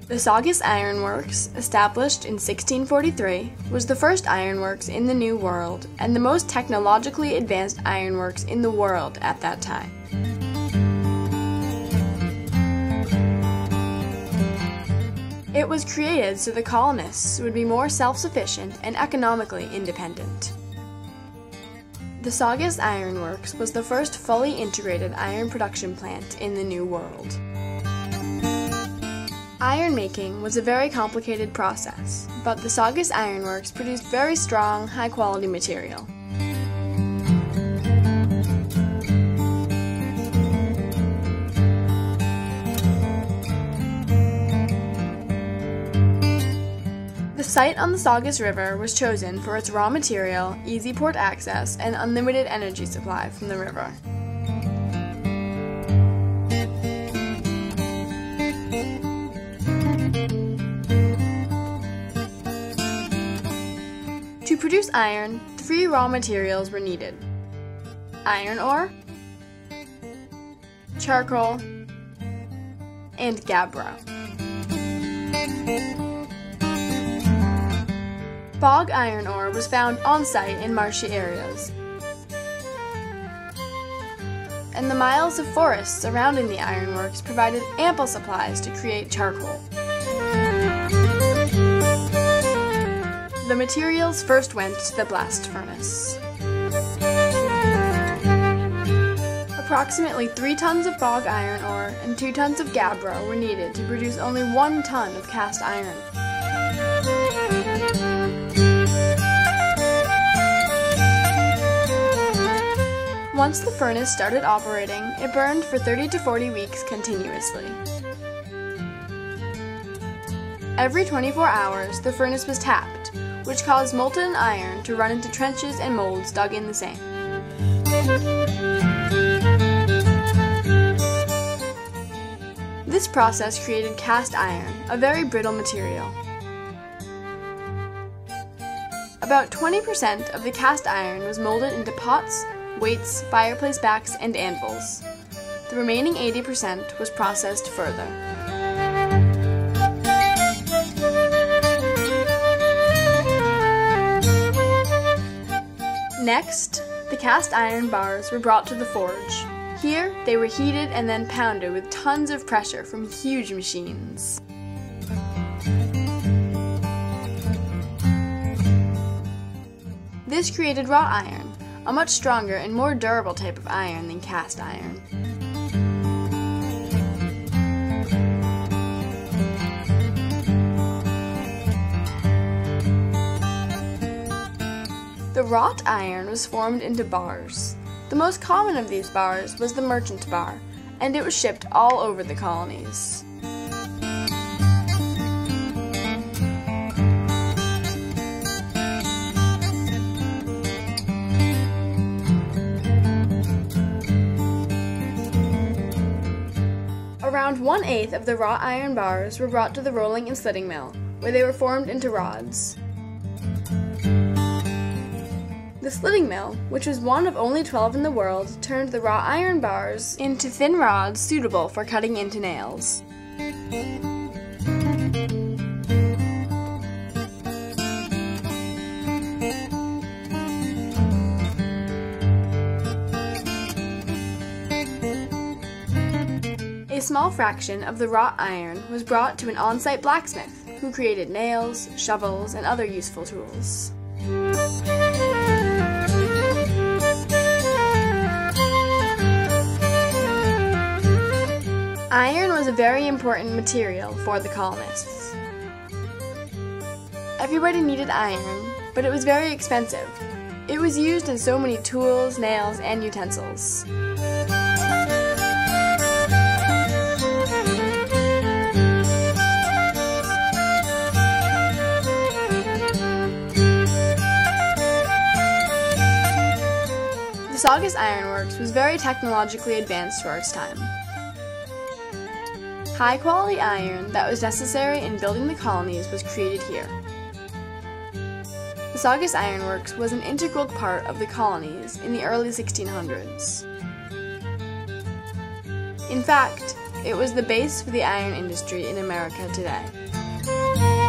The Saugus Iron Works, established in 1643, was the first ironworks in the New World and the most technologically advanced ironworks in the world at that time. It was created so the colonists would be more self-sufficient and economically independent. The Saugus Iron Works was the first fully integrated iron production plant in the New World. Iron making was a very complicated process, but the Saugus Iron Works produced very strong, high-quality material. The site on the Saugus River was chosen for its raw material, easy port access, and unlimited energy supply from the river. To produce iron, 3 raw materials were needed: iron ore, charcoal, and gabbro. Bog iron ore was found on-site in marshy areas, and the miles of forests surrounding the ironworks provided ample supplies to create charcoal. The materials first went to the blast furnace. Approximately 3 tons of bog iron ore and 2 tons of gabbro were needed to produce only 1 ton of cast iron. Once the furnace started operating, it burned for 30 to 40 weeks continuously. Every 24 hours, the furnace was tapped, which caused molten iron to run into trenches and molds dug in the sand. This process created cast iron, a very brittle material. About 20% of the cast iron was molded into pots, weights, fireplace backs, and anvils. The remaining 80% was processed further. Next, the cast iron bars were brought to the forge. Here, they were heated and then pounded with tons of pressure from huge machines. This created wrought iron, a much stronger and more durable type of iron than cast iron. The wrought iron was formed into bars. The most common of these bars was the merchant bar, and it was shipped all over the colonies. Around 1/8 of the wrought iron bars were brought to the rolling and slitting mill, where they were formed into rods. The slitting mill, which was one of only 12 in the world, turned the wrought iron bars into thin rods suitable for cutting into nails. A small fraction of the wrought iron was brought to an on-site blacksmith, who created nails, shovels, and other useful tools. Iron was a very important material for the colonists. Everybody needed iron, but it was very expensive. It was used in so many tools, nails, and utensils. The Saugus Iron Works was very technologically advanced for its time. High-quality iron that was necessary in building the colonies was created here. The Saugus Iron Works was an integral part of the colonies in the early 1600s. In fact, It was the base for the iron industry in America today.